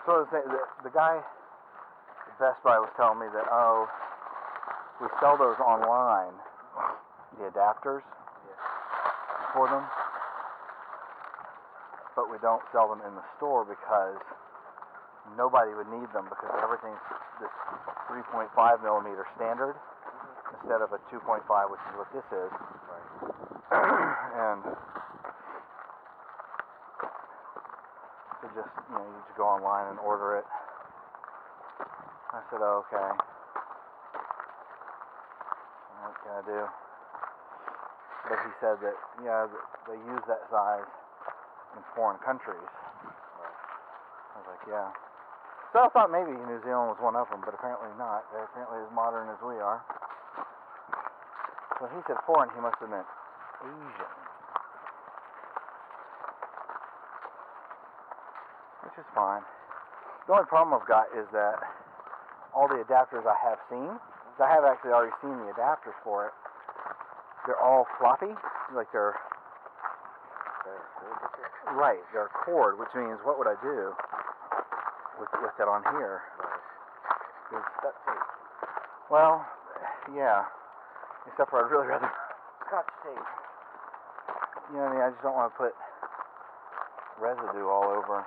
So the guy at Best Buy was telling me that, oh, we sell those online, the adapters for them, but we don't sell them in the store because nobody would need them because everything's this 3.5 millimeter standard instead of a 2.5, which is what this is. And so just, you just go online and order it. I said, oh, okay. What can I do? But he said that, yeah, they use that size in foreign countries. I was like, yeah. So I thought maybe New Zealand was one of them, but apparently not. They're apparently as modern as we are. So he said foreign, he must have meant Asian. Which is fine. The only problem I've got is that all the adapters I have seen, I have actually already seen the adapters for it, they're all floppy, like they're right, they're cord, which means what would I do with that on here? Well, yeah, except for I'd really rather Scotch tape. You know what I mean? I just don't want to put residue all over.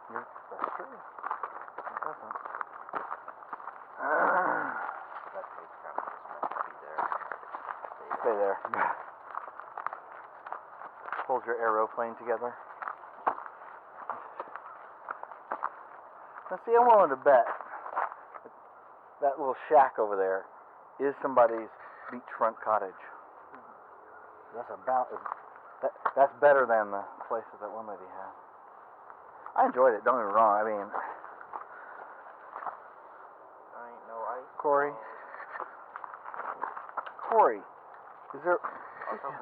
That's true. It doesn't. That tape's kind of just meant to be there. Stay there. Hold your aeroplane together. Now see, I'm willing to bet that little shack over there is somebody's beachfront cottage. That's about that's better than the places that one lady had. I enjoyed it, don't get me wrong. I mean, I ain't no ice. Corey, is there?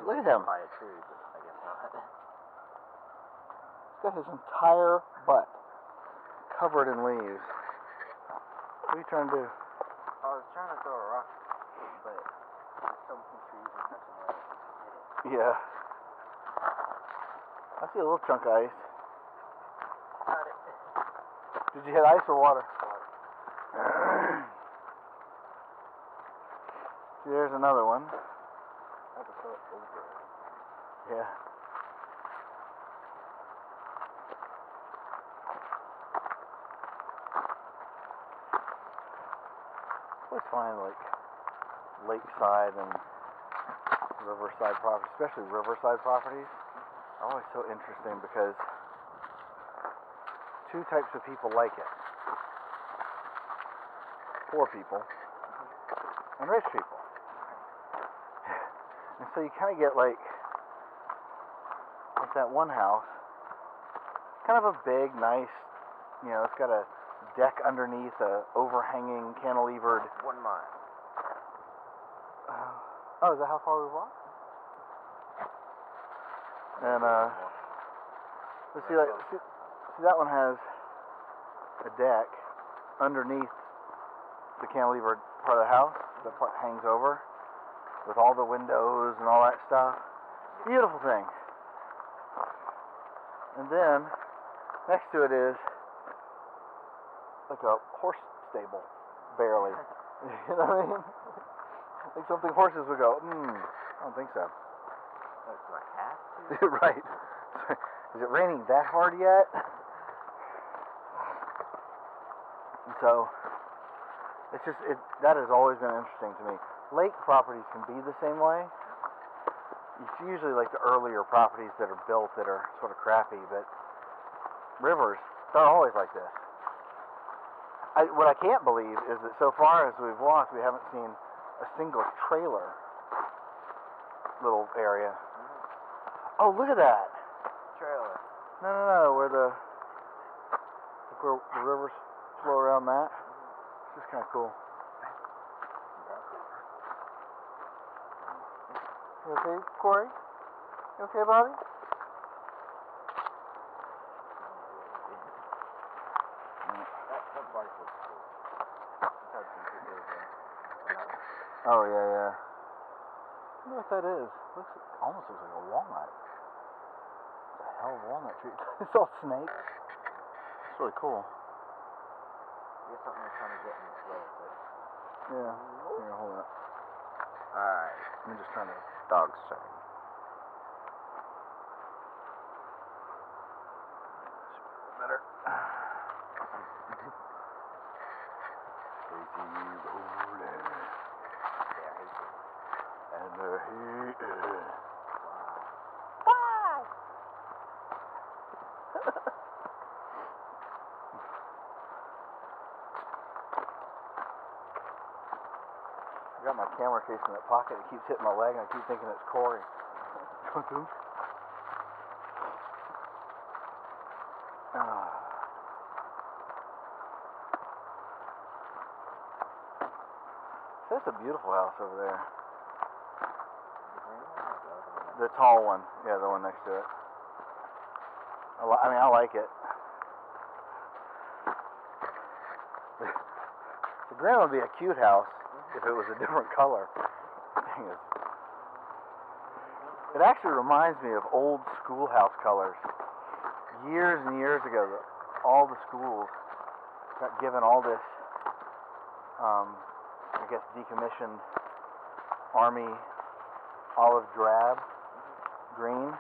Look at him. By a tree, but I guess not. He's got his entire butt covered in leaves. What are you trying to do? I was trying to throw a rock, but some trees are touching it. Yeah. I see a little chunk of ice. Got it. Did you hit ice or water? See, there's another one. I have to throw it over. Yeah. I always find like lakeside and riverside properties, especially riverside properties, are always so interesting because two types of people like it. Poor people and rich people. And so you kind of get like that one house, kind of a big, nice, it's got a deck underneath, a overhanging cantilevered. 1 mile. Oh, is that how far we walked? And let's see, like, see that one has a deck underneath the cantilevered part of the house. That part hangs over with all the windows and all that stuff. Beautiful thing. And then next to it is like a horse stable, barely. You know what I mean? Like something horses would go, I don't think so. That's like half? Right. Is it raining that hard yet? And so, it's just, that has always been interesting to me. Lake properties can be the same way. It's usually like the earlier properties that are built that are sort of crappy, but rivers, they're always like this. What I can't believe is that so far as we've walked, we haven't seen a single trailer little area. Oh, look at that! Trailer. No, where the rivers flow around that. This is kind of cool. You okay, Corey? You okay, buddy? That bike looks cool. It's had some pictures there. Oh, yeah. I wonder what that is. Almost looks like a walnut. hell of a walnut tree. It's all snakes. It's really cool. There's something they're trying to get in its way, but... Yeah. Here, hold up. Alright. I'm just trying to... Dog's turn. Better. Crazy rolling. And the heat. Why? I got my camera case in that pocket. It keeps hitting my leg, and I keep thinking it's Corey. That's a beautiful house over there. The tall one. Yeah, the one next to it. I mean, I like it. The green would be a cute house if it was a different color. The thing is, it actually reminds me of old schoolhouse colors. Years and years ago, all the schools got given all this, I guess, decommissioned army olive drab green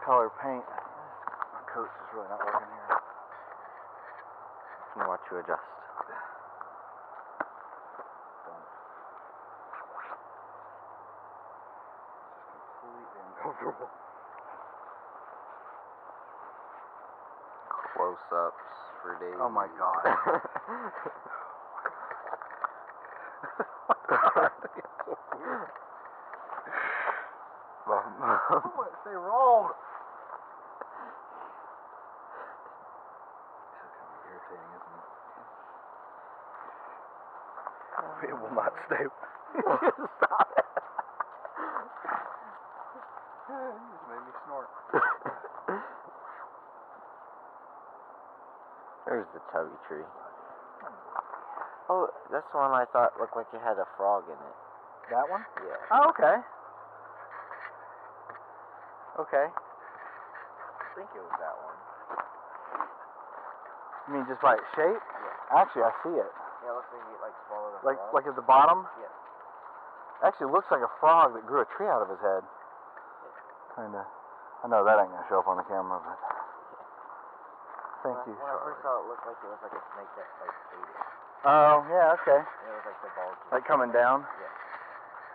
color paint. My coat's just really not working here. I'm gonna watch you adjust. Completely uncomfortable. Close-ups for days. Oh my god. They rolled. This is kind of irritating, isn't it? It will not stay. Stop it. You just made me snort. There's the chubby tree. Oh, that's the one I thought looked like it had a frog in it. That one? Yeah. Oh, okay. Okay. I think it was that one. You mean just by its shape? Yeah. Actually, I see it. Yeah, it looks like it swallowed a frog. Like at the bottom? Yeah. Actually, it looks like a frog that grew a tree out of his head. Kinda. I know that ain't gonna show up on the camera, but. Thank you, When I first saw it, it looked like it was like a snake that like ate it. Oh, yeah, okay. And it was like the bulge. Like coming down?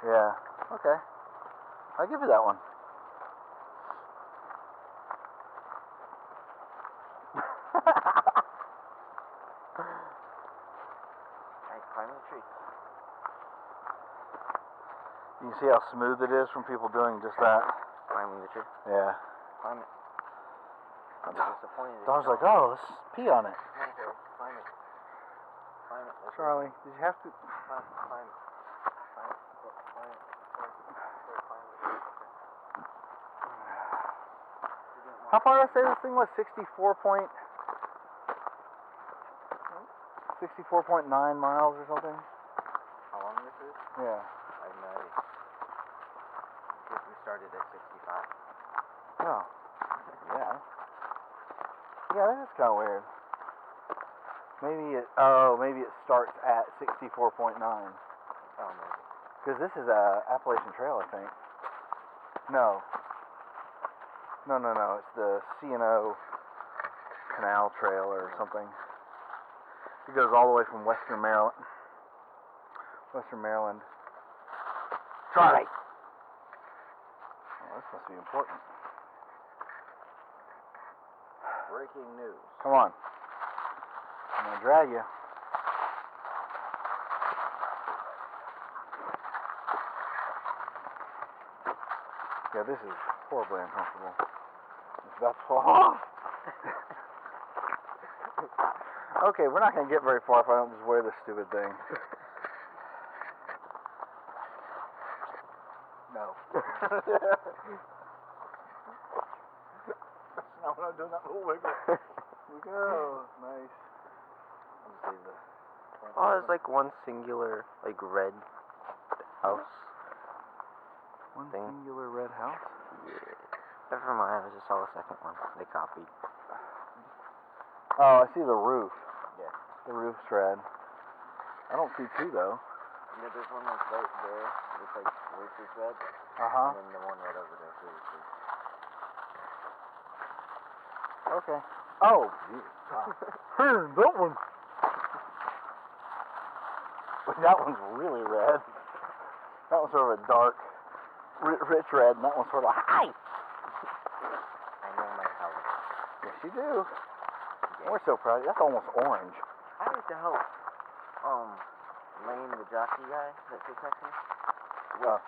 Yeah. Yeah. Okay. I'll give you that one. Alright, climbing the tree. You can see how smooth it is from people doing just that. Climbing the tree. Yeah. Climb it. I'm disappointed. Dog's like, oh, let's pee on it. Come on, Corey. Climb it. Climb it. Let's Charlie, did you have to? climb it. Climb it. Climb it. Climb it. Corey, climb it. How far did I say this thing was? 64.9 miles or something? How long this is? Yeah. I have no idea. Guess we started at 65. Oh. Yeah. Yeah, that's kind of weird. Maybe it starts at 64.9. Oh, maybe. Because this is a Appalachian Trail, I think. No. No. It's the C&O Canal Trail or something. It goes all the way from Western Maryland. Charlie! Oh, this must be important. Breaking news. Come on. I'm gonna drag you. Yeah, this is horribly uncomfortable. It's about to fall off. Okay, we're not gonna get very far if I don't just wear this stupid thing. No. Now when I'm doing that little wiggle. Oh, nice. Oh, it's like one singular, like red house. One thing. singular red house? Yeah. Never mind, I just saw the second one. They copied. Oh, I see the roof. Yeah. The roof's red. I don't see two though. Yeah, there's one that's right there. It's like roof is red. Uh-huh. And then the one right over there too. Okay. Oh, that one. That one's really red. That one's sort of a dark, rich red, and that one's sort of hi. I know my color. Yes, you do. We're so proud. That's almost orange. I used to help Lane, the jockey guy that you texted me, with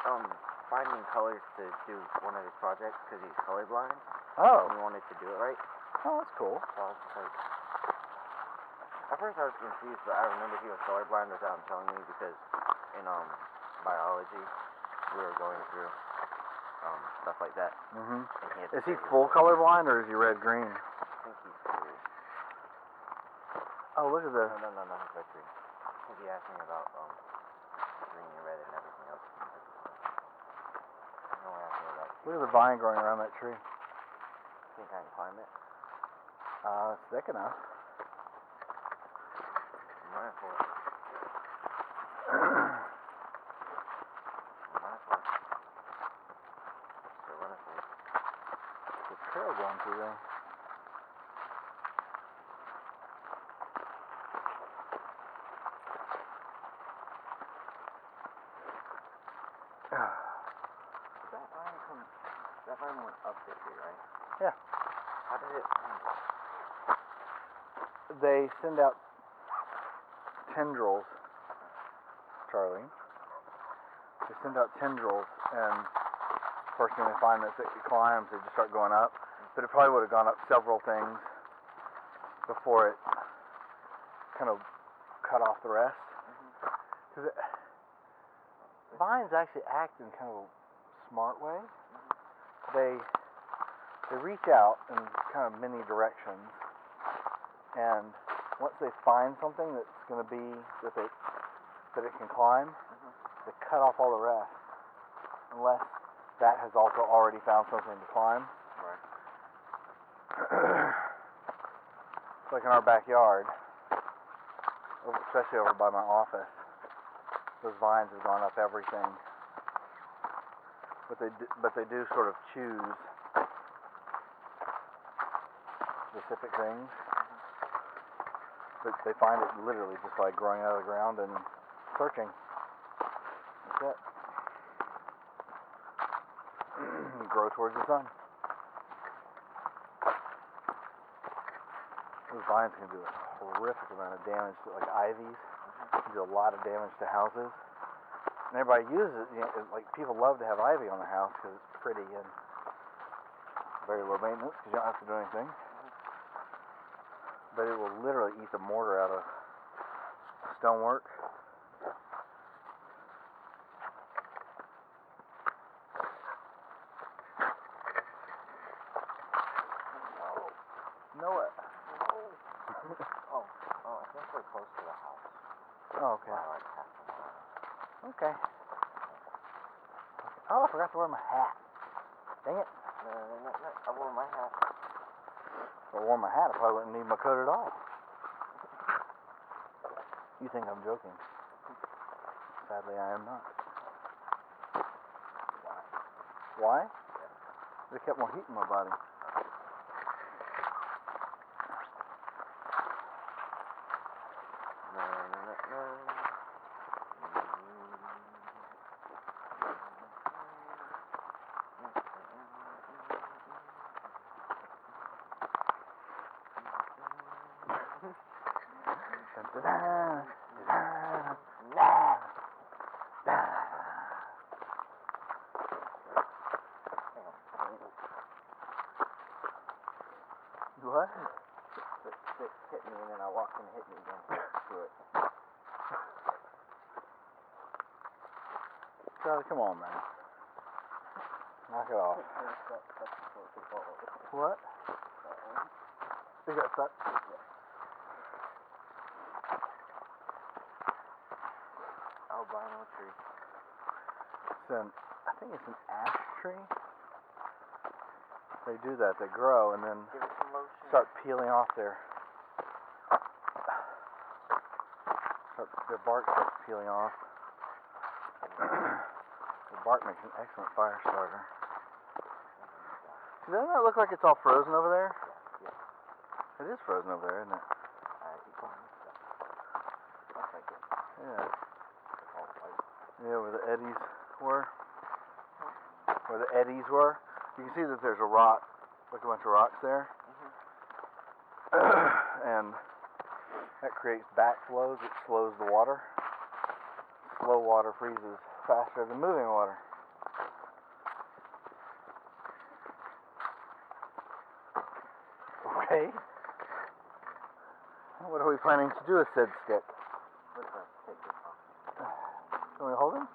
finding colors to do one of his projects because he's colorblind. Oh. And he wanted to do it right. Oh, that's cool. So I was just like, at first I was confused, but I remember he was colorblind without him telling me because in biology we were going through stuff like that. Mm-hmm. And he had Is he full colorblind or is he red-green? I think he's blue. Oh, look at this. No, he's red green. Because he asked me about green and red and everything else. No one asked me about. Look at the vine growing around that tree. Think I can climb it? It's thick enough. I'm running for it. I'm running for it. Still running for it. There's a trail going through there. That vine went up this year, right? Yeah. How did it? They send out tendrils, Charlie. They send out tendrils, and first thing they find that it climbs, they just start going up. But it probably would have gone up several things before it kind of cut off the rest. Because vines actually act in kind of a smart way. They reach out in kind of many directions, and once they find something that's going to be that it can climb, they cut off all the rest, unless that has also already found something to climb. Right. It's like in our backyard, especially over by my office. Those vines have gone up everything, but they do sort of choose specific things. But they find it literally just by growing out of the ground and searching. That's it. Grow towards the sun. Those vines can do a horrific amount of damage to, like ivies. Can do a lot of damage to houses. And everybody uses it. You know, like people love to have ivy on their house because it's pretty and very low maintenance because you don't have to do anything. But it will literally eat the mortar out of stonework. Know it. Oh, I think we're close to the house. Oh, okay. By like half a mile. Okay. Oh, I forgot to wear my hat. Dang it. No, I wore my hat. If I wore my hat, I probably wouldn't need my coat at all. You think I'm joking? Sadly, I am not. Why? They kept more heat in my body. What? It hit me and then I walked and hit me again to it. Charlie, come on, man. Knock it off. What? You got stuck? Albino tree. I think it's an ash tree. they do that. They grow and then Give it some lotion. start peeling off their bark starts peeling off. The bark makes an excellent fire starter. Doesn't that look like it's all frozen over there? Yeah. It is frozen over there, isn't it? Keep going. Looks like it. Yeah. It's all white. Yeah, where the eddies were. Where the eddies were. You can see that there's a rock, like a bunch of rocks there. And that creates backflows. It slows the water. Slow water freezes faster than moving water. Okay. What are we planning to do with said stick? Let's take this off. Can we hold him?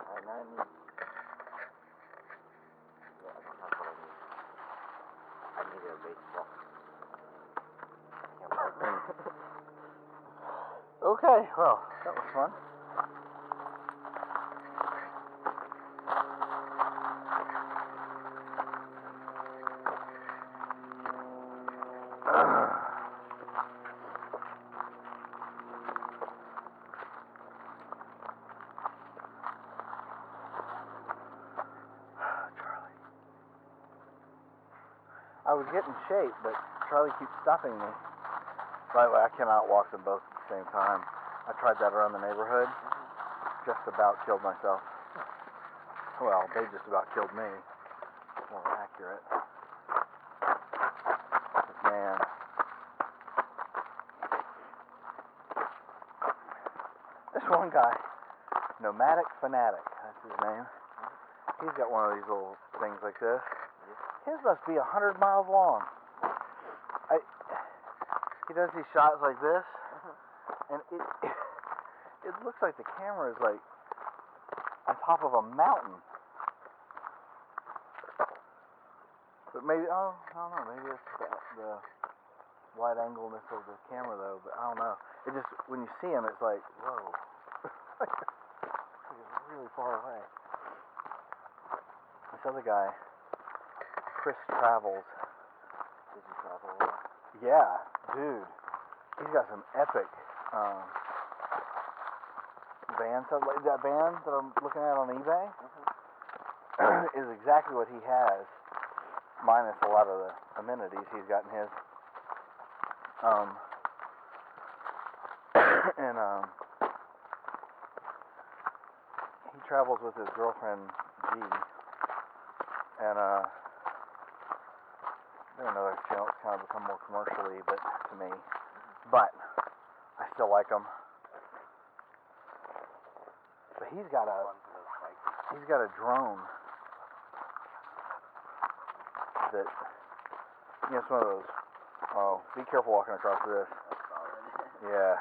Alright, now I need... Yeah, I don't have what I need. I needed a baseball. Okay, well, that was fun. I was getting shape, but Charlie keeps stopping me. By the way, I cannot walk them both at the same time. I tried that around the neighborhood. Just about killed myself. Well, they just about killed me. More accurate. But man. This one guy, Nomadic Fanatic, that's his name. He's got one of these little things like this. His must be 100 miles long. He does these shots like this, and it looks like the camera is like on top of a mountain. But maybe, I don't know, maybe it's the wide angleness of the camera though, but I don't know. It just, when you see him, it's like, whoa. He's really far away. This other guy, Chris Travels. Did you travel a lot? Yeah, dude. He's got some epic bands. Like that band that I'm looking at on eBay is exactly what he has, minus a lot of the amenities he's got in his. He travels with his girlfriend G, and I know their channel's kind of become more commercially, but to me, but I still like them. But he's got a drone that, it's one of those. Oh, be careful walking across this. Yeah.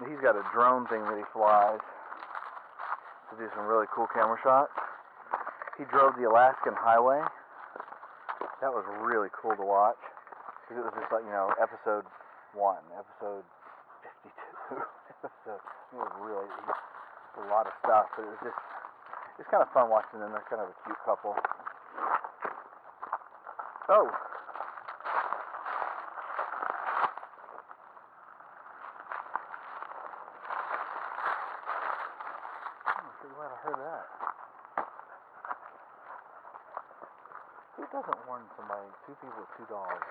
He's got a drone thing that he flies to do some really cool camera shots. He drove the Alaskan Highway. That was really cool to watch. Because it was just like, episode 1, episode 52, episode, it was really a lot of stuff, but it was just, it's kind of fun watching them. They're kind of a cute couple. Oh! I'm pretty glad I heard that. Who doesn't warn somebody, 2 people with 2 dogs,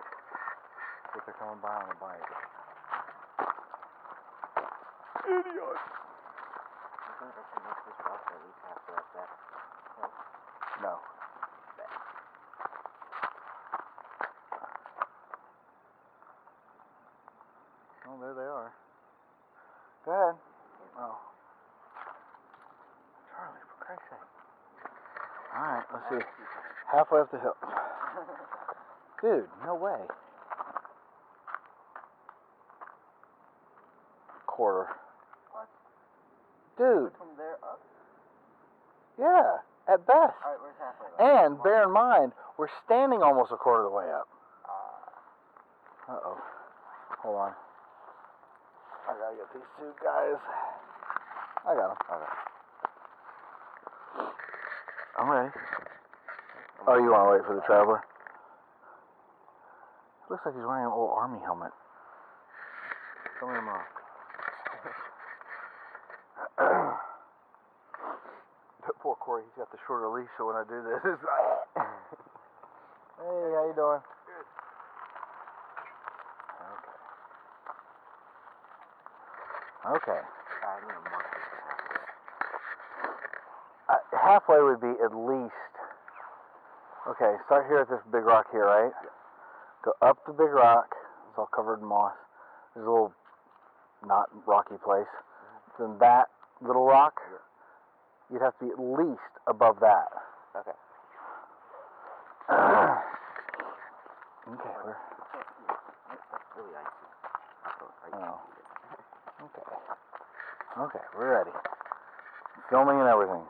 that they're coming by on a bike? Idiot! I think I should make this box at least half like that. No. Oh, there they are. Go ahead. Oh. Charlie, for Christ's sake. Alright, let's see. Halfway up the hill. Dude, no way. Quarter. What? Dude. From there up? Yeah, at best. Alright, where's halfway? And bear in mind, we're standing almost a quarter of the way up. Uh-oh. Hold on. I gotta get these two guys. I got them. Okay. I'm ready. Oh, you want to wait for the traveler? Looks like he's wearing an old army helmet. Tell me I'm wrong. Poor Corey, he's got the shorter leash, so when I do this, it's like... Hey, how you doing? Good. Okay. I need a mark this halfway. Halfway would be at least... Okay, start here at this big rock here, right? Yeah. Go up the big rock. It's all covered in moss. There's a little not rocky place. Then that little rock, you'd have to be at least above that. Okay. Okay, we're... That's really icy. Oh. Okay. Okay, we're ready. Filming and everything.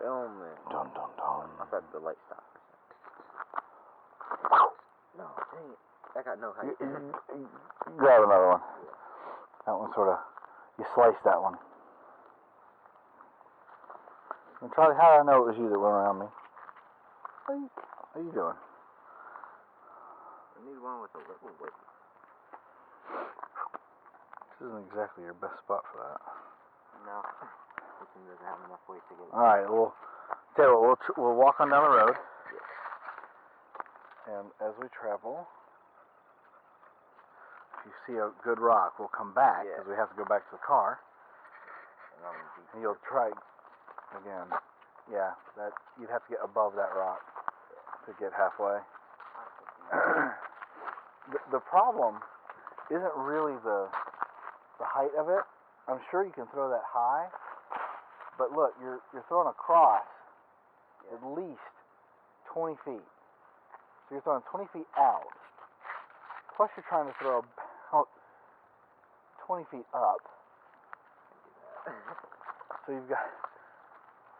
Filming. Dun dun dun. I thought the light stopped. No, dang it. That got no height. Grab another one. That one sort of... You sliced that one. And Charlie, how did I know it was you that went around me? How you doing? I need one with a little weight. This isn't exactly your best spot for that. No. This one doesn't have enough weight to get it. Alright, well, tell you what, we'll walk on down the road. Yeah. And as we travel, if you see a good rock, we'll come back, because we have to go back to the car. And you'll try again. Yeah, that you'd have to get above that rock to get halfway. The problem isn't really the height of it. I'm sure you can throw that high, but look, you're throwing across at least 20 feet. So you're throwing 20 feet out. Plus you're trying to throw about 20 feet up. So you've got...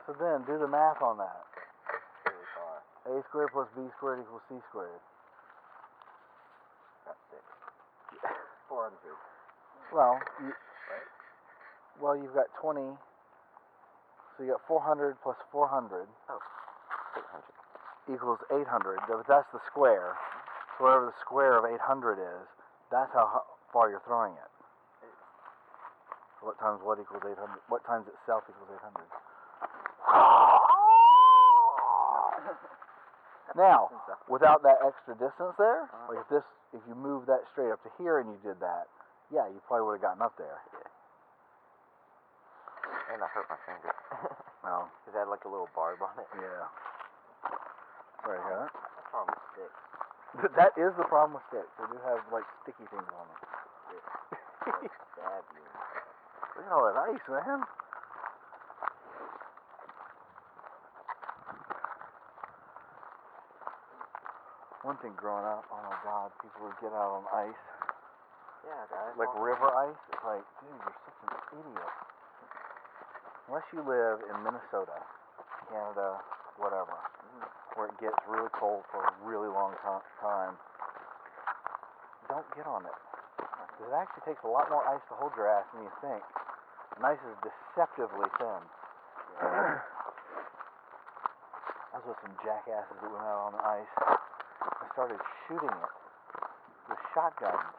So then, do the math on that. Really far. A squared plus B squared equals C squared. That's 6. 400. Well, Right? well, you've got 20. So you got 400 plus 400 800. equals 800. But that's the square. So whatever the square of 800 is, that's how far you're throwing it. So what times what equals 800? What times itself equals 800? Now, without that extra distance there, like if you move that straight up to here and you did that, yeah, you probably would have gotten up there. Yeah. And I hurt my finger. Well, Because it had like a little barb on it. yeah. There you go. That's problem with sticks. That is the problem with sticks. They do have like sticky things on them. Like stab you. Look at all that ice, man. One thing growing up, oh my God, people would get out on ice. Yeah, guys. Like river ice. It's like, dude, you're such an idiot. Unless you live in Minnesota, Canada, whatever, where it gets really cold for a really long time, don't get on it. Because it actually takes a lot more ice to hold your ass than you think. And ice is deceptively thin. I was with some jackasses that went out on the ice. I started shooting it with shotguns.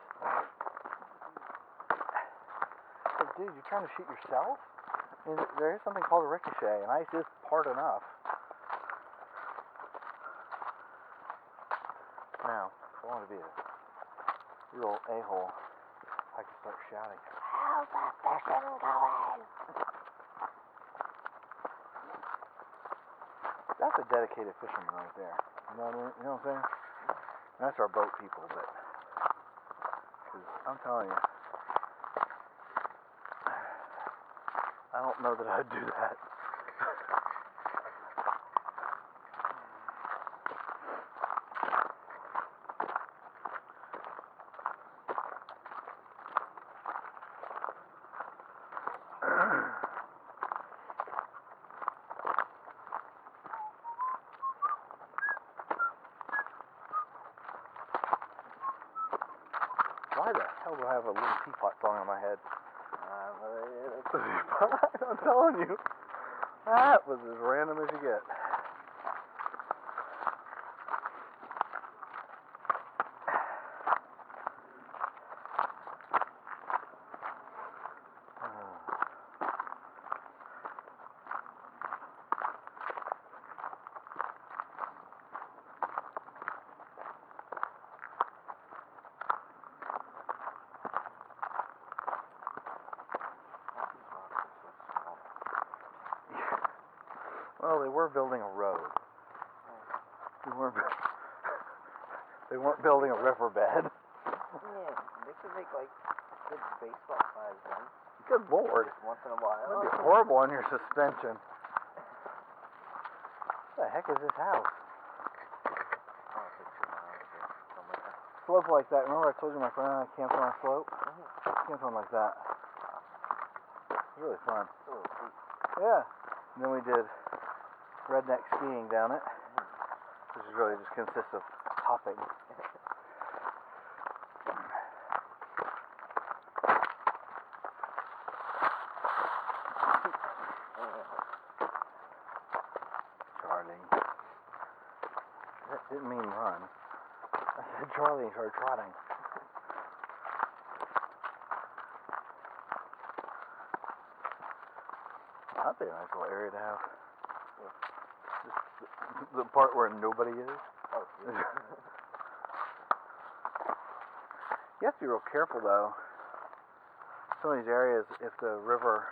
Like, dude, you're trying to shoot yourself? I mean, there is something called a ricochet, and ice is hard enough. Now, if I want to be a real a-hole, I could start shouting, "How's that fishing going?" That's a dedicated fisherman right there. You know what I'm saying? And that's our boat people, but... Cause I'm telling you, I don't know that I'd do that. Why the hell do I have a little teapot song in my head? I'm telling you. That was as random as you get. Well, they were building a road. They weren't building a riverbed. Yeah, they could make like good baseball size ones. Good Lord. Once in a while. That'd be horrible on your suspension. What the heck is this house? Oh, it's like 2 miles or something like that. Slope like that. Remember I told you my friend and I camped on a slope? Camped on like that. It's really fun. It's a little steep. Yeah. And then we did redneck skiing down it, which is really just consists of hopping. Charlie. That didn't mean run. I said Charlie and started trotting. That'd be a nice little area to have. Just the part where nobody is. Oh, yeah. You have to be real careful though. Some of these areas, if the river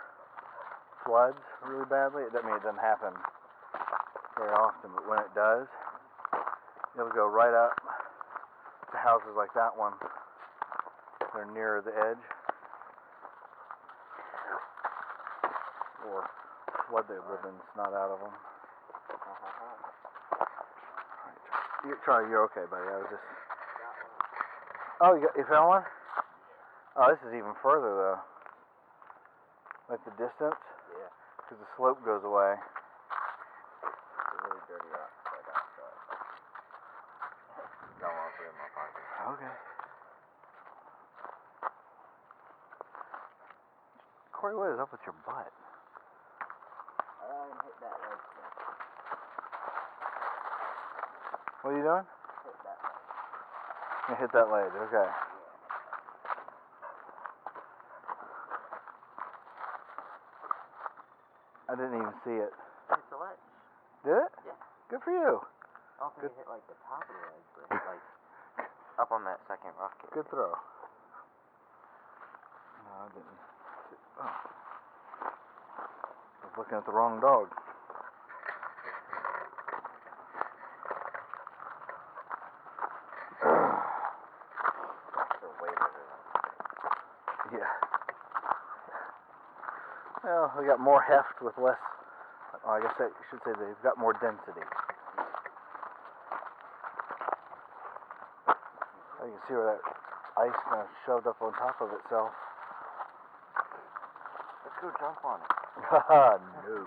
floods really badly, it doesn't happen very often, but when it does, it'll go right up to houses like that one. They're nearer the edge. Or flood they live in snot out of them. Charlie, you're okay, buddy. I was just... Oh, you found one? Oh, this is even further, though. Like the distance? Yeah. Because the slope goes away. It's a really dirty rock, so I got to show it. Don't want to put it in my pocket. Okay. Corey, what is up with your butt? I hit that ledge thing. What are you doing? Hit that ledge. You hit that ledge, okay. I didn't even see it. Hit the ledge. Did it? Yeah. Good for you. I don't think it hit like the top of the ledge, but it hit like up on that second rock. Good throw. No, I didn't. Oh. I was looking at the wrong dog. They're way better than Yeah. Well, they got more heft with less. Oh, I guess I should say they've got more density. You can see where that ice kind of shoved up on top of itself. Let's go jump on it. Haha, no.